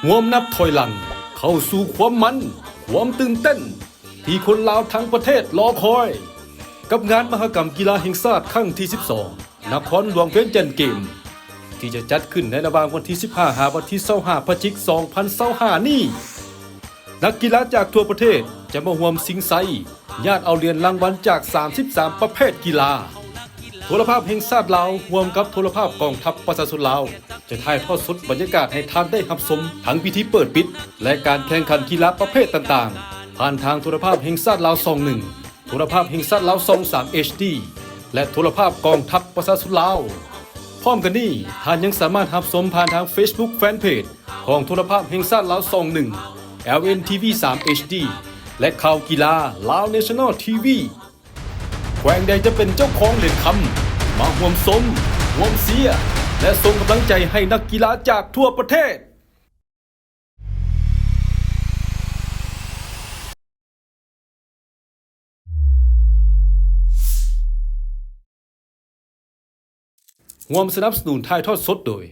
ห่วมนับถอยหลังเข้าสู่ความมันความตื่นเต้นที่คนลาวทั้งประเทศรอคอยกับงานมหกรรมกีฬาแห่งชาติครั้งที่12นครหลวงเวียงจันทร์เกมที่จะจัดขึ้นในระหว่างวันที่15 หาวันที่25 พฤศจิกายน 2025 นี้นักกีฬาจากทั่วประเทศจะมาร่วมสิงไซญาติเอาเหรียญรางวัลจาก33ประเภทกีฬาโทรภาพแห่งชาติลาวร่วมกับโทรภาพกองทัพประชาชนลาวจะถ่ายทอดสดบรรยากาศให้ท่านได้รับชมทั้งพิธีเปิดปิดและการแข่งขันกีฬาประเภทต่างๆผ่านทางโทรภาพแห่งชาติลาว21โทรภาพแห่งชาติลาว23 HD และโทรภาพกองทัพประชาชนลาวพร้อมกันนี้ท่านยังสามารถรับชมผ่านทาง Facebook Fanpage ของโทรภาพแห่งชาติลาว21 LNTV 3 HD และข่าวกีฬาลาว National TV แขวงใดจะเป็นเจ้าของเหรียญคำมาร่วมชมร่วมเชียร์และส่งกำลังใจให้นักกีฬาจากทั่วประเทศร่วมสนับสนุนถ่ายทอดสดโดย